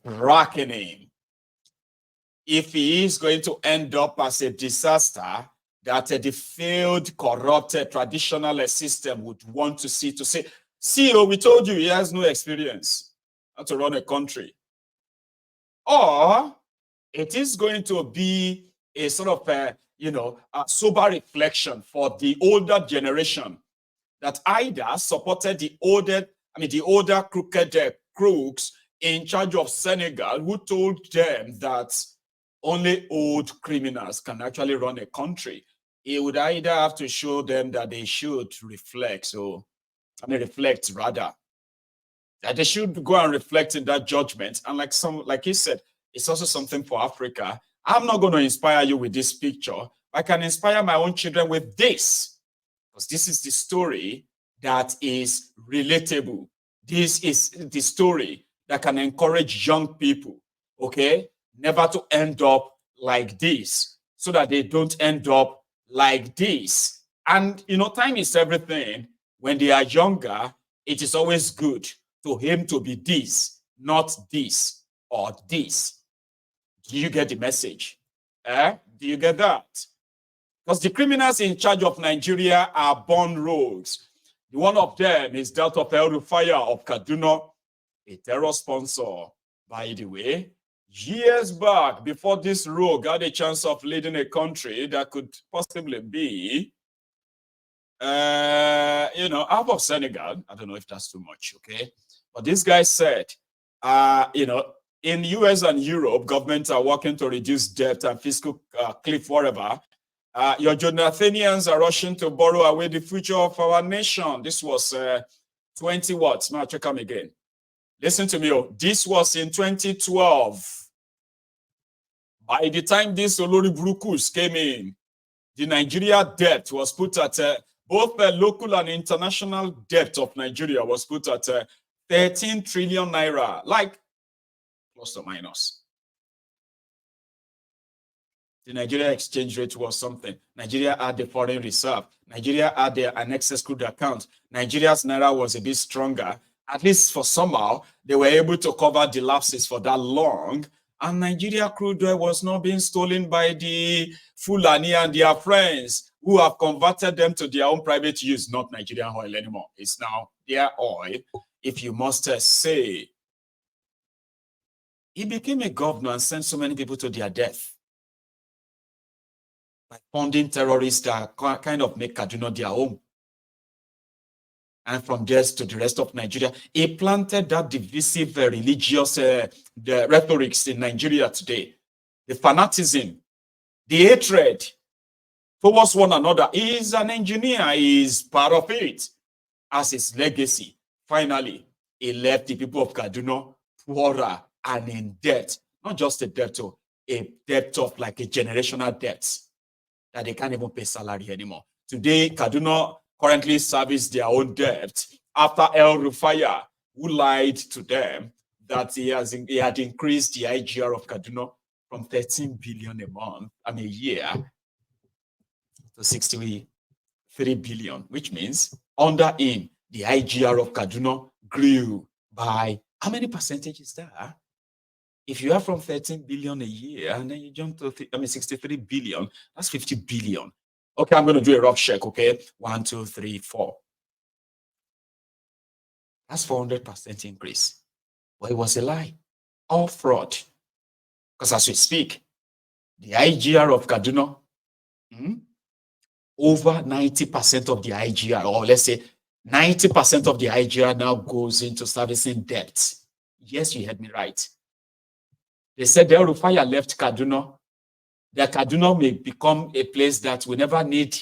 tracking him. If he is going to end up as a disaster that the failed, corrupted, traditional system would want to see, CEO, we told you he has no experience how to run a country. Or it is going to be a sort of, a sober reflection for the older generation that either supported the older crooked crooks in charge of Senegal, who told them that only old criminals can actually run a country. It would either have to show them that they should reflect, that they should go and reflect in that judgment. And like he said, it's also something for Africa. I'm not going to inspire you with this picture. I can inspire my own children with this, because this is the story that is relatable. This is the story that can encourage young people, okay, never to end up like this, so that they don't end up like this. And, time is everything. When they are younger, it is always good to him to be this, not this or this. Do you get the message? Do you get that? Because the criminals in charge of Nigeria are born rogues. One of them is that of El-Rufai of Kaduna, a terror sponsor, by the way. Years back, before this rogue had a chance of leading a country that could possibly be, half of Senegal. I don't know if that's too much, okay? But this guy said, in US and Europe, governments are working to reduce debt and fiscal cliff forever. Your Jonathanians are rushing to borrow away the future of our nation. This was 20 what? Now check them again. Listen to me. This was in 2012. By the time this Olori Brukus came in, the Nigeria debt was put at both the local and international debt of Nigeria was put at 13 trillion naira, like plus or minus. The Nigeria exchange rate was something. Nigeria had the foreign reserve. Nigeria had an excess crude account. Nigeria's naira was a bit stronger. At least for somehow, they were able to cover the lapses for that long. And Nigeria crude oil was not being stolen by the Fulani and their friends, who have converted them to their own private use, not Nigerian oil anymore. It's now their oil, if you must say. He became a governor and sent so many people to their death by funding terrorists that kind of make Kaduna their home. And from there to the rest of Nigeria, he planted that divisive religious the rhetorics in Nigeria today. The fanaticism, the hatred towards one another. He is an engineer. He is part of it. As his legacy, finally, he left the people of Kaduna poorer and in debt. Not just a debt of like a generational debt that they can't even pay salary anymore. Today, Kaduna currently service their own debt after El-Rufai, who lied to them that he had increased the IGR of Kaduna from 13 billion a year to 63 billion, which means under him, the IGR of Kaduna grew by how many percentage is that? If you are from 13 billion a year and then you jump to 63 billion, that's 50 billion. Okay, I'm going to do a rough check, okay? 1, 2, 3, 4. That's 400% increase. But it was a lie. All fraud. Because as we speak, the IGR of Kaduna, over 90% of the IGR, or let's say 90% of the IGR now goes into servicing debt. Yes, you heard me right. They said the El-Rufai left Kaduna. That Kaduna may become a place that we never need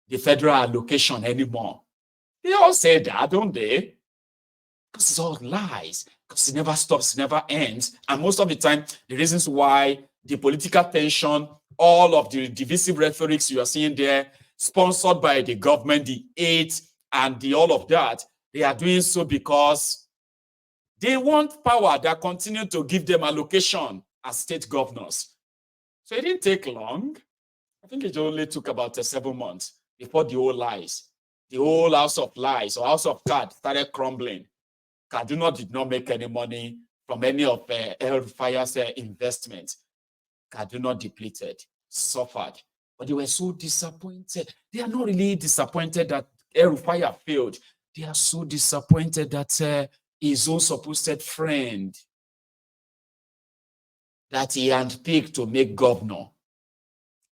the federal allocation anymore. They all say that, don't they? Because it's all lies. Because it never stops, it never ends. And most of the time, the reasons why the political tension, all of the divisive rhetorics you are seeing there, sponsored by the government, the aid, and the all of that, they are doing so because they want power that continue to give them allocation as state governors. So it didn't take long. I think it only took about 7 months before the whole lies, the whole house of lies or house of cards started crumbling. Kaduna did not make any money from any of El-Rufai's investments. Kaduna depleted, suffered. But they were so disappointed. They are not really disappointed that El-Rufai failed. They are so disappointed that his own supposed friend that he handpicked to make governor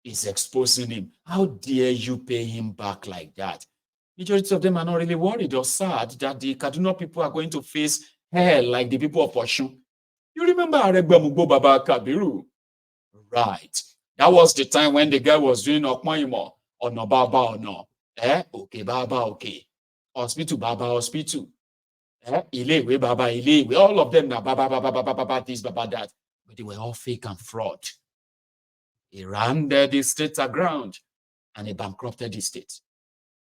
is exposing him. How dare you pay him back like that? Majority of them are not really worried or sad that the Kaduna people are going to face hell like the people of Osun. You remember Aregbemugo Baba Kabiru? Right. That was the time when the guy was doing Okmoimo, Ono Baba Ono. Okay, Baba, okay. Hospital Baba, hospital. Ilewe Baba, Ilewe. All of them now, Baba, Baba, Baba, Baba, this, Baba, that. But they were all fake and fraud. He ran the state aground and he bankrupted the state.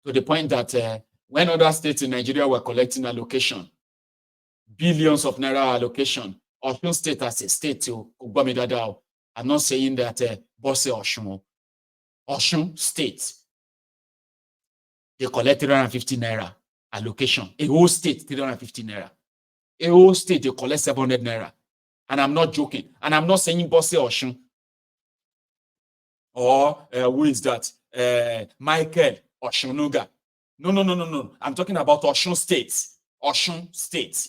To the point that when other states in Nigeria were collecting allocation, billions of naira allocation, Osun State as a state to Ogbamidadao, I'm not saying that Bose Osun State, they collect 350 naira allocation. A whole state, 350 naira. A whole state, they collect 700 naira. And I'm not joking. And I'm not saying Bose Osun. Or who is that? Michael Oshunuga. No. I'm talking about Osun State. Osun State.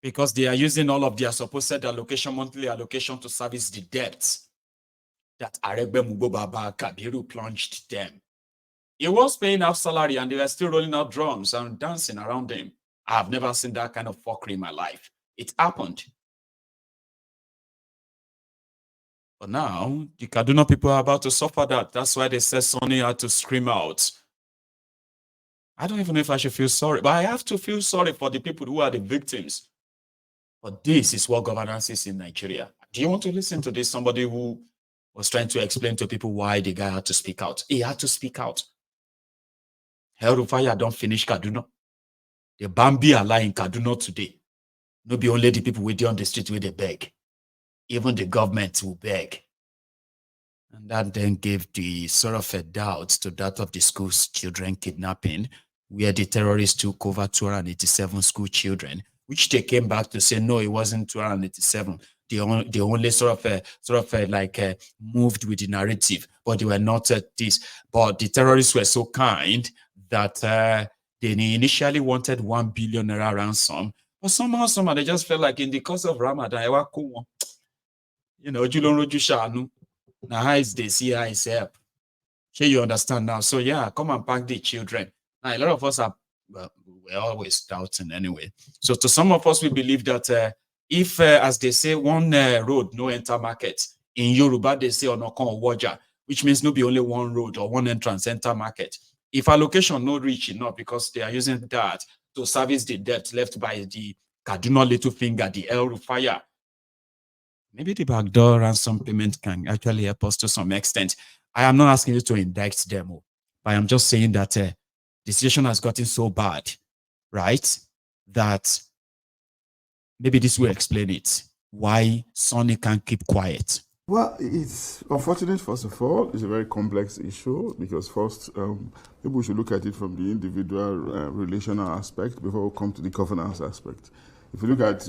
Because they are using all of their supposed allocation, monthly allocation to service the debt that Aregbemugo Baba Kabiru plunged them. He was paying half salary and they were still rolling out drums and dancing around him. I have never seen that kind of fuckery in my life. It happened. But now, the Kaduna people are about to suffer that. That's why they said Sonny had to scream out. I don't even know if I should feel sorry, but I have to feel sorry for the people who are the victims. But this is what governance is in Nigeria. Do you want to listen to this? Somebody who was trying to explain to people why the guy had to speak out. He had to speak out. El-Rufai don't finish Kaduna. The Bambi are lying Kaduna today. No be only the people waiting on the street where they beg. Even the government will beg. And that then gave the sort of a doubt to that of the school's children kidnapping, where the terrorists took over 287 school children, which they came back to say, no, it wasn't 287. They only sort of moved with the narrative, but they were not at this. But the terrorists were so kind that they initially wanted 1 billion naira ransom, but somehow they just felt like in the course of Ramadan, you know, now how is they see how is help? Sure, you understand now. So yeah, come and pack the children. Now a lot of us are we're always doubting anyway. So to some of us, we believe that if, as they say, one road no enter market, in Yoruba they say onokon waja, which means no be only one road or one entrance enter market. If allocation no reach enough because they are using that to service the debt left by the Kaduna little finger, the El-Rufai, maybe the backdoor ransom payment can actually help us to some extent. I am not asking you to indict them, but I'm just saying that the situation has gotten so bad, right, that maybe this will explain it, why Sonny can't keep quiet. Well, it's unfortunate, first of all. It's a very complex issue because first, maybe we should look at it from the individual relational aspect before we come to the governance aspect. If you look at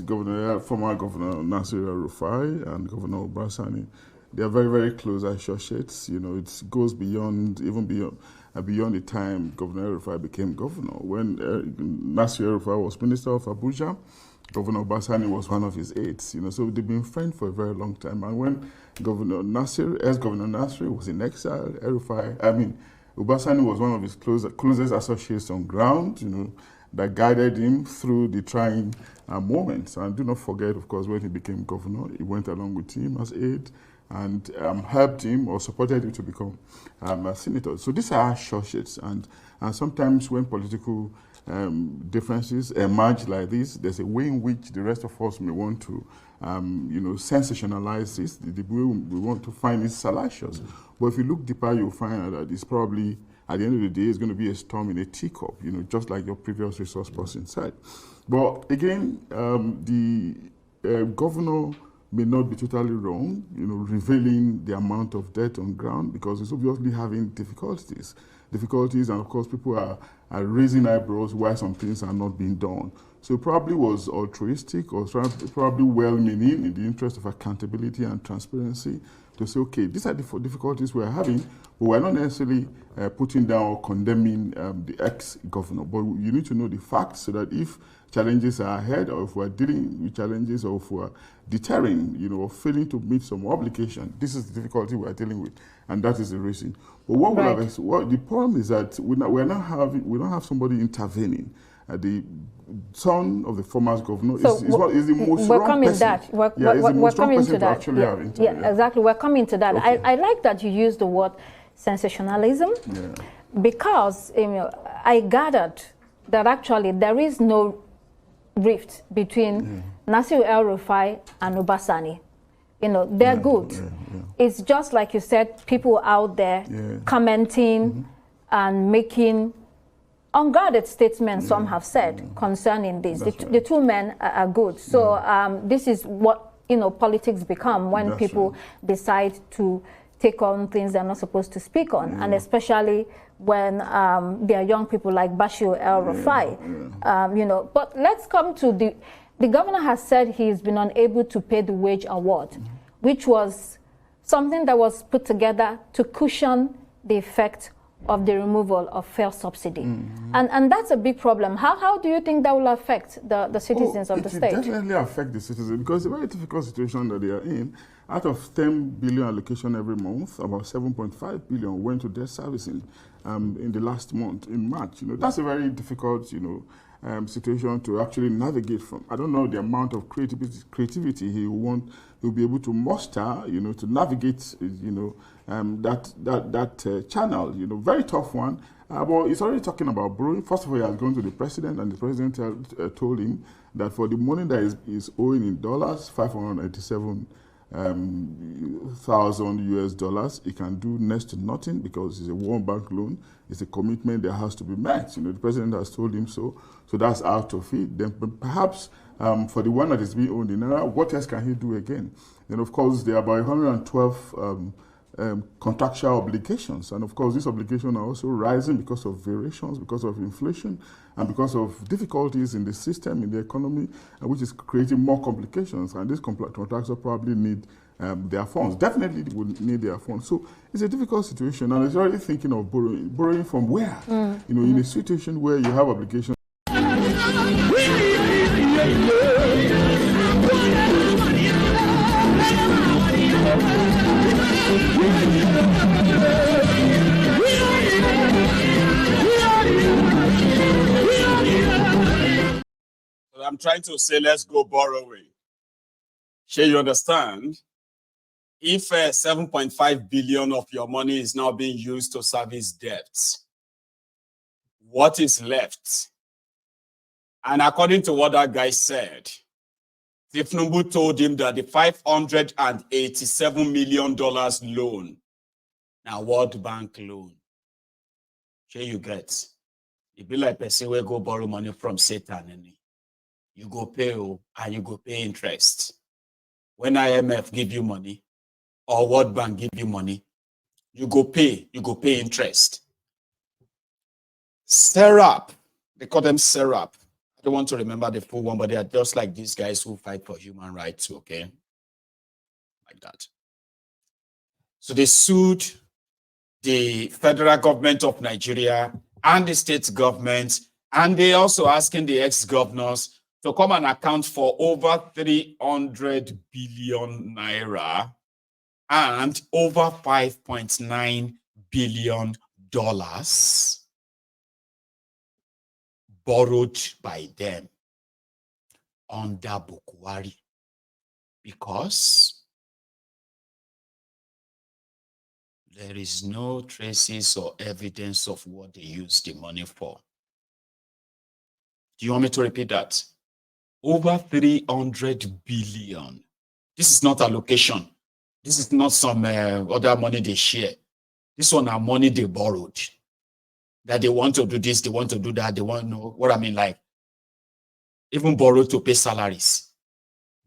former Governor Nasir El-Rufai and Governor Obasani, they are very, very close associates. You know, it goes beyond the time Governor El-Rufai became governor. When Nasir El-Rufai was Minister of Abuja, Governor Obasani was one of his aides. You know, so they've been friends for a very long time. And when Governor Nasir was in exile, Obasani was one of his closest associates on ground. You know, that guided him through the trying moments. And do not forget, of course, when he became governor, he went along with him as aide and helped him or supported him to become a senator. So these are associates. And sometimes when political differences emerge like this, there's a way in which the rest of us may want to sensationalize this. The way we want to find it salacious. But if you look deeper, you'll find that it's probably, at the end of the day, it's going to be a storm in a teacup, you know, just like your previous resource person said. But again, the governor may not be totally wrong, you know, revealing the amount of debt on ground because it's obviously having difficulties, and of course people are raising eyebrows why some things are not being done. So it probably was altruistic or probably well-meaning in the interest of accountability and transparency to say, okay, these are the difficulties we're having, but we're not necessarily putting down or condemning the ex-governor. But you need to know the facts so that if challenges are ahead, or if we're dealing with challenges, or if we're deterring, or failing to meet some obligation, this is the difficulty we're dealing with, and that is the reason. But what the problem is that we don't have somebody intervening. The son of the former governor is the most wrong person. We're coming to that. Actually have intervened. Yeah, exactly. We're coming to that. Okay. I like that you use the word sensationalism, because I gathered that actually there is no rift between Nasir El-Rufai and Obasani. They're good. It's just like you said, people out there commenting and making unguarded statements, some have said, concerning this. The two men are good. So this is what politics become when people decide to take on things they're not supposed to speak on, and especially when there are young people like Bashir El-Rufai. But let's come to the governor has said he's been unable to pay the wage award, which was something that was put together to cushion the effect of the removal of fuel subsidy. And that's a big problem. How do you think that will affect the citizens of the state? It will definitely affect the citizens, because it's a very difficult situation that they are in. Out of 10 billion allocation every month, about 7.5 billion went to debt servicing in the last month, in March. That's a very difficult, situation to actually navigate from. I don't know the amount of creativity he'll be able to muster, to navigate, that channel. Very tough one. But he's already talking about borrowing. First of all, he has gone to the president, and the president told him that for the money that is owing in dollars, 587 $1,000 he can do next to nothing, because it's a World Bank loan. It's a commitment that has to be met. The president has told him so. So that's out of it. Then perhaps for the one that is being owned in Naira, what else can he do again? Then of course there are about 112 contractual obligations, and of course these obligations are also rising because of variations, because of inflation, and because of difficulties in the system, in the economy, which is creating more complications. And these contractors probably need their funds. Definitely will need their funds. So it's a difficult situation, and he's already thinking of borrowing. Borrowing from where? In a situation where you have obligations. I'm trying to say, let's go borrowing. Sure, you understand? If 7.5 billion of your money is now being used to service debts, what is left? And according to what that guy said, Tifnumbu told him that the $587 million loan, now World Bank loan, sure you get. It be like person will go borrow money from Satan, and you go pay, and you go pay interest. When IMF give you money, or World Bank give you money, you go pay interest. Serap, they call them Serap. I don't want to remember the full one, but they are just like these guys who fight for human rights, okay? Like that. So they sued the federal government of Nigeria and the state government, and they also asking the ex-governors to come and account for over 300 billion naira and over $5.9 billion borrowed by them under Bukwari, because there is no traces or evidence of what they used the money for. Do you want me to repeat that? Over 300 billion. This is not allocation. This is not some other money they share. This one are money they borrowed. That they want to do this, they want to do that, they want to know what I mean, like even borrowed to pay salaries.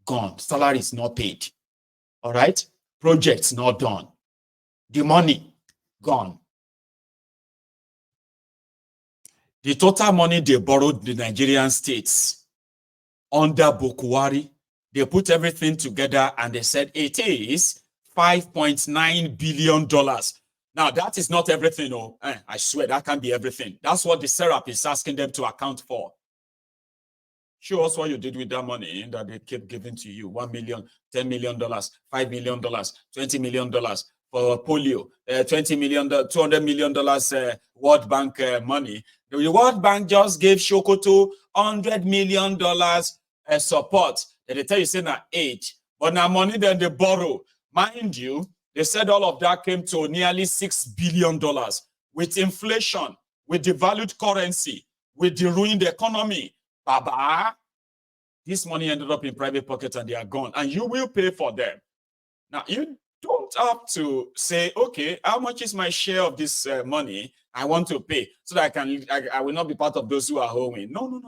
Gone. Salaries not paid. All right? Projects not done. The money gone. The total money they borrowed the Nigerian states under Bokuwari. They put everything together and they said it is $5.9 billion. Now, that is not everything. Oh, I swear that can't be everything. That's what the syrup is asking them to account for. Show us what you did with that money that they kept giving to you. $1 million, $10 million, $5 million, $20 million for polio, $20 million, $200 million World Bank money. The World Bank just gave Sokoto $100 million support. And they tell you, say, now 8. But now money then they borrow. Mind you, they said all of that came to nearly $6 billion. With inflation, with devalued currency, with the ruined economy, Baba, this money ended up in private pockets and they are gone. And you will pay for them. Now, you don't have to say, okay, how much is my share of this money I want to pay so that I will not be part of those who are owing. No.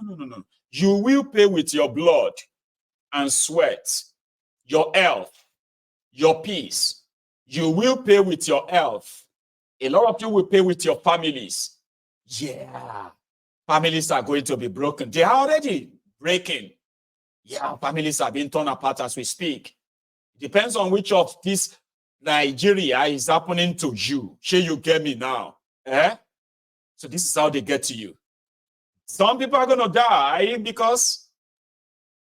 You will pay with your blood and sweat, your health, your peace. You will pay with your health. A lot of you will pay with your families. Yeah. Families are going to be broken. They are already breaking. Yeah, families are being torn apart as we speak. Depends on which of this Nigeria is happening to you. Sure, you get me now. So this is how they get to you. Some people are going to die because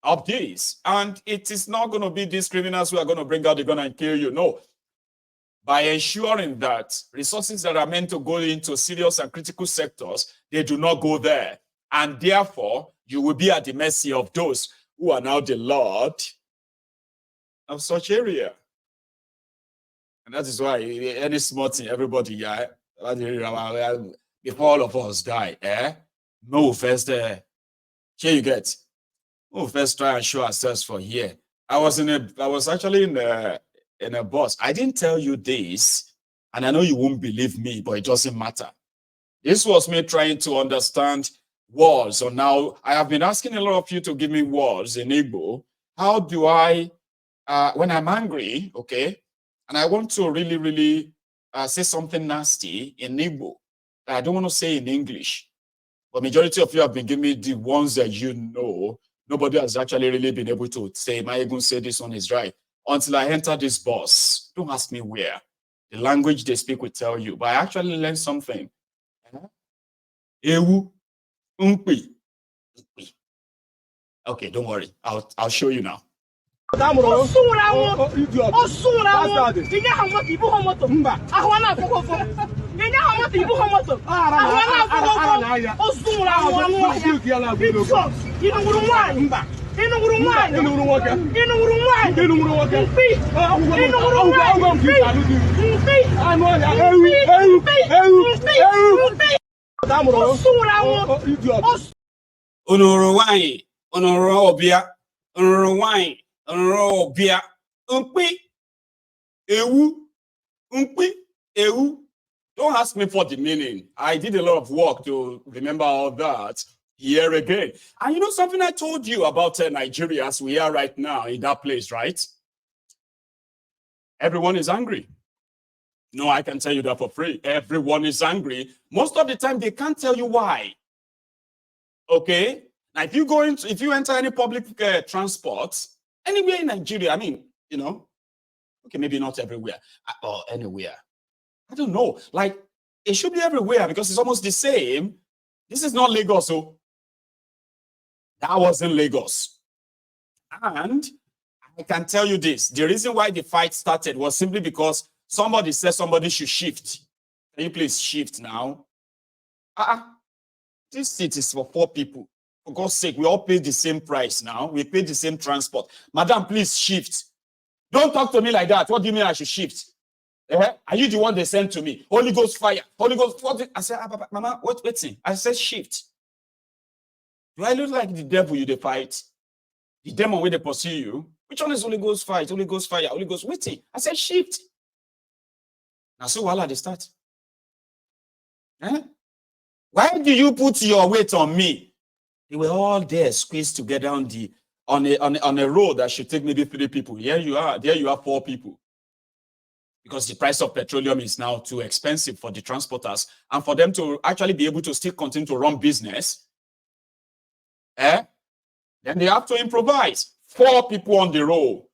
of this. And it is not going to be these criminals who are going to bring out the gun and kill you. No. By ensuring that resources that are meant to go into serious and critical sectors, they do not go there. And therefore, you will be at the mercy of those who are now the Lord of such area. And that is why any small thing, everybody, yeah, before all of us die, no first, here you get, no first try and show ourselves for here. I was actually in a bus. I didn't tell you this, and I know you won't believe me, but it doesn't matter. This was me trying to understand words. So now I have been asking a lot of you to give me words in Igbo. How do I, when I'm angry, okay, and I want to really say something nasty in Igbo, I don't want to say in English, but majority of you have been giving me the ones that you know. Nobody has actually really been able to say, am I even say this one is right? Until I enter this bus. Don't ask me where. The language they speak will tell you. But I actually learned something. Ewu, umpi. Okay, don't worry. I'll show you now. Onoro wine, onoro obia, onoro wine, onoro obia, umpi, ewu, umpi, ewu. Don't ask me for the meaning. I did a lot of work to remember all that here again. And you know something I told you about Nigeria as we are right now in that place, right? Everyone is angry. No, I can tell you that for free. Everyone is angry. Most of the time, they can't tell you why. Okay? Now, if you enter any public transport, anywhere in Nigeria, I mean, you know, okay, maybe not everywhere, or anywhere. I don't know. Like, it should be everywhere because it's almost the same. This is not Lagos, so that wasn't Lagos. And I can tell you this. The reason why the fight started was simply because somebody said somebody should shift. Can you please shift now? This seat is for 4 people. For God's sake, we all pay the same price now. We pay the same transport. Madam, please shift. Don't talk to me like that. What do you mean I should shift? Are you the one they sent to me? Holy Ghost fire. Holy Ghost. What? I said, Mama, waiting. I said shift. Do I look like the devil you fight? The demon where they pursue you? Which one is Holy Ghost fight? Holy Ghost fire. Holy Ghost waiting. I said shift. Now so while they start. Why do you put your weight on me? They were all there squeezed together on a road that should take maybe 3 people. Here you are. There you are 4 people. Because the price of petroleum is now too expensive for the transporters and for them to actually be able to still continue to run business. Then they have to improvise. 4 people on the row.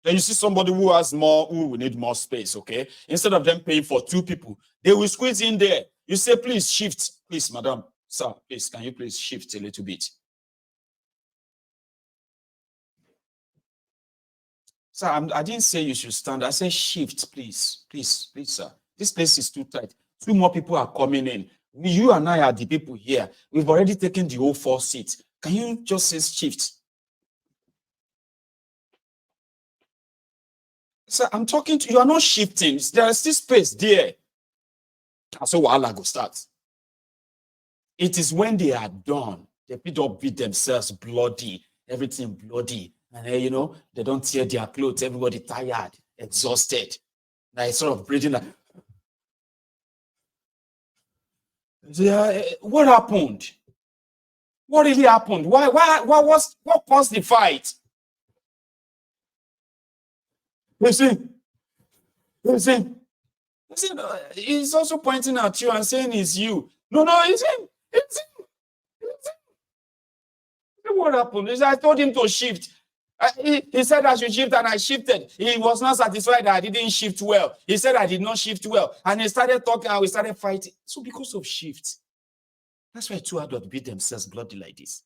Then you see somebody who has more, who will need more space, okay? Instead of them paying for 2 people, they will squeeze in there. You say, please shift. Please, madam, sir, please, can you please shift a little bit? Sir, I didn't say you should stand. I said shift, please. Please, please, sir. This place is too tight. 2 more people are coming in. You and I are the people here. We've already taken the whole 4 seats. Can you just say shift? Sir, I'm talking to you. You are not shifting. There is still space there. So wahala go start. It is when they are done, they don't beat themselves bloody, everything bloody. And then, you know, they don't tear their clothes. Everybody tired, exhausted. Like sort of breathing like, what happened? What really happened? What caused the fight? Listen, he's also pointing at you and saying it's you. No, it's him. It's him. What happened? I told him to shift. He said I should shift and I shifted. He was not satisfied that I didn't shift well. He said I did not shift well. And he started talking and we started fighting. So because of shift, that's why 2 adults beat themselves bloody like this.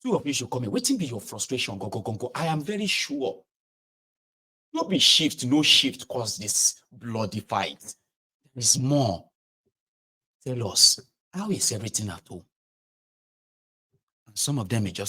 2 of you should come here. Waiting be your frustration. Go. I am very sure. No be shift, no shift cause this bloody fight. There is more. Tell us, how is everything at home? And some of them may just